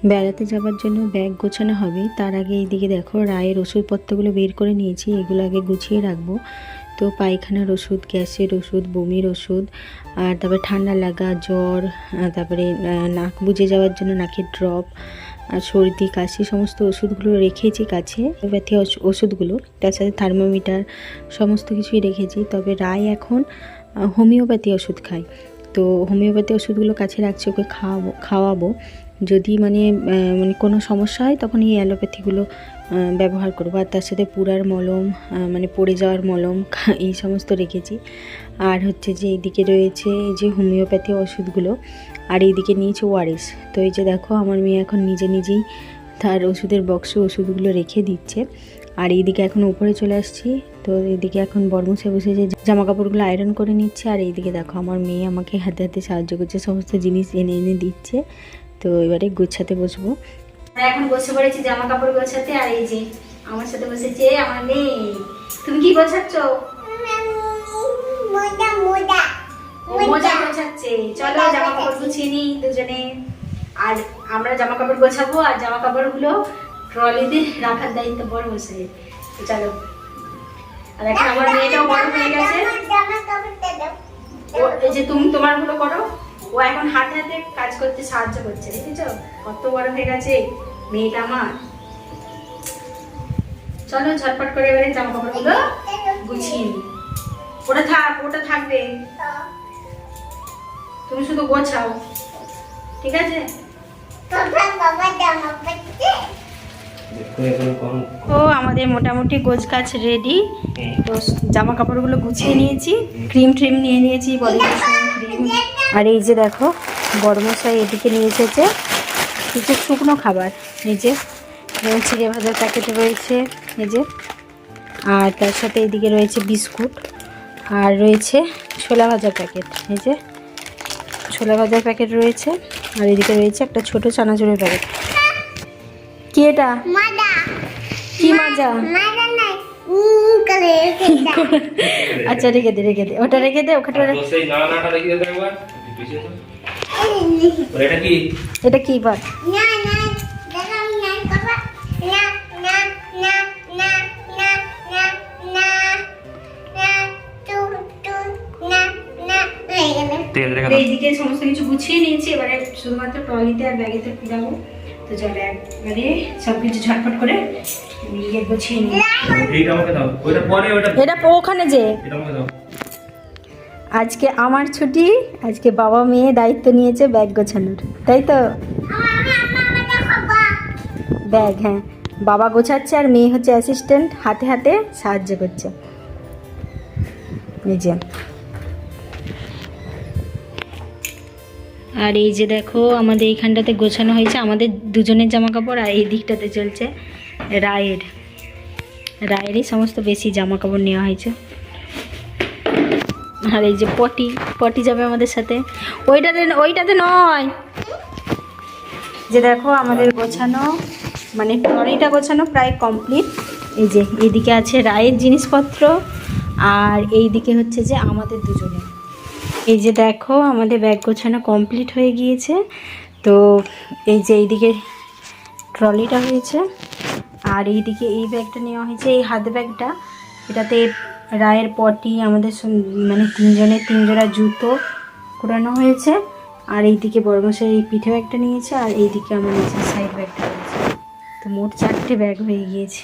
বেড়াতে যাবার জন্য ব্যাগ গোছানো হবে, তার আগে এইদিকে দেখো রায়ের ওষুধপত্রগুলো বের করে নিয়েছি, এগুলো আগে গুছিয়ে রাখবো। তো পায়খানার ওষুধ, গ্যাসের ওষুধ, বমির ওষুধ, আর তারপরে ঠান্ডা লাগা, জ্বর, তারপরে নাক বুজে যাওয়ার জন্য নাকের ড্রপ, আর সর্দি কাশি সমস্ত ওষুধগুলো রেখেছি কাছে, হোমিওপ্যাথি ওষুধগুলো, তার সাথে থার্মোমিটার সমস্ত কিছুই রেখেছি। তবে রায় এখন হোমিওপ্যাথি ওষুধ খায়, তো হোমিওপ্যাথি ওষুধগুলো কাছে রাখছি, ওকে খাওয়াবো। যদি মানে কোনো সমস্যা হয় তখন এই অ্যালোপ্যাথিগুলো ব্যবহার করবো। আর তার সাথে পুরার মলম, মানে পড়ে যাওয়ার মলম এই সমস্ত রেখেছি। আর হচ্ছে যে এইদিকে রয়েছে এই যে হোমিওপ্যাথি ওষুধগুলো, আর এইদিকে নিয়েছে ওআরএস। তো এই যে দেখো আমার মেয়ে এখন নিজেই তার ওষুধের বক্সে ওষুধগুলো রেখে দিচ্ছে। আর এইদিকে এখন উপরে চলে আসছি, তো এইদিকে এখন বর্মসে বসে যে জামা কাপড়গুলো আয়রন করে নিচ্ছে। আর এইদিকে দেখো আমার মেয়ে আমাকে হাতে হাতে সাহায্য করছে, সমস্ত জিনিস এনে দিচ্ছে। তো এবারে গোছাতে বসবো। এখন বসে পড়েছি জামা কাপড় গোছাতে। আর এই যে আমার সাথে বসেছে আমার মেয়ে। তুমি কি গোছাচ্ছ? মোজা গোছাচ্ছে। চলো জামা কাপড় গুছিয়ে নিই দুজনে। আর আমরা জামা কাপড় গোছাবো, আর জামা কাপড়গুলো ট্রলিতে রাখার দায়িত্ব বড় বসে। চলো। আর এখন আমার মেয়েটাও বড় হয়ে গেছে। এই যে তুমি তোমারগুলো করো, ও এখন হাতে হাতে কাজ করতে সাহায্য করছে। দেখেছো কত বড় হয়ে গেছে মেয়েটা আমার। চলো ঝটপট করে এবারে জামা কাপড়গুলো গুছিয়ে নি। ওটা থাকবে, তুমি শুধু গোছাও, ঠিক আছে? ও আমাদের মোটামুটি গোছগাছ রেডি। তো জামা কাপড়গুলো গুছিয়ে নিয়েছি, ক্রিম ট্রিম নিয়ে নিয়েছি, বডি ক্রিম। আর এই যে দেখো বড়মশাই এদিকে নিয়ে এসেছে কিছু শুকনো খাবার। এই যে চিড়ে ভাজার প্যাকেট রয়েছে, এই যে, আর তার সাথে এদিকে রয়েছে বিস্কুট, আর রয়েছে ছোলা ভাজার প্যাকেট। এই যে ছোলা ভাজার প্যাকেট রয়েছে, আর এদিকে রয়েছে একটা ছোট চানাচুরের প্যাকেট। কি এটা? কি মাজা? আচ্ছা রেখে দে ওটা রেখে দে। এটা কি বার? এইদিকে সমস্ত কিছু গুছিয়ে নিয়েছি, এবারে শুধুমাত্র ট্রলিতে আর ব্যাগেতে যাবো। তো চলো একবারে সবকিছু ঝটপট করে গুছিয়ে নিই। এটা ওখানে যে আজকে আমার ছুটি, আজকে বাবা মেয়ে দায়িত্ব নিয়েছে ব্যাগ গোছানোর, তাই তো? ব্যাগ, হ্যাঁ, বাবা গোছাচ্ছে আর মেয়ে হচ্ছে অ্যাসিস্ট্যান্ট, হাতে হাতে সাহায্য করছে। এই যে, আর এই যে দেখো আমাদের এইখানটাতে গোছানো হয়েছে আমাদের দুজনের জামা কাপড়, আর এই দিকটাতে চলছে রায়েরই সমস্ত বেশি জামা কাপড় নেওয়া হয়েছে। আর এই যে পটি যাবে আমাদের সাথে, ওইটাতে নয়। যে দেখো আমাদের গোছানো, মানে ট্রলিটা গোছানো প্রায় কমপ্লিট। এই যে এইদিকে আছে রায়ের জিনিসপত্র, আর এই দিকে হচ্ছে যে আমাদের দুজনের। এই যে দেখো আমাদের ব্যাগ গোছানো কমপ্লিট হয়ে গিয়েছে। তো এই যে এইদিকে ট্রলিটা হয়েছে, আর এইদিকে এই ব্যাগটা নেওয়া হয়েছে, এই হাত ব্যাগটা, এটাতে রায়ের পটি, আমাদের মানে তিনজনের 3 জোড়া জুতো কুড়ানো হয়েছে। আর এইদিকে বড়মশাই এই পিঠে ব্যাগটা নিয়েছে, আর এইদিকে আমার নিচে সাইড ব্যাগটা রয়েছে। তো মোট 4টে ব্যাগ হয়ে গিয়েছে।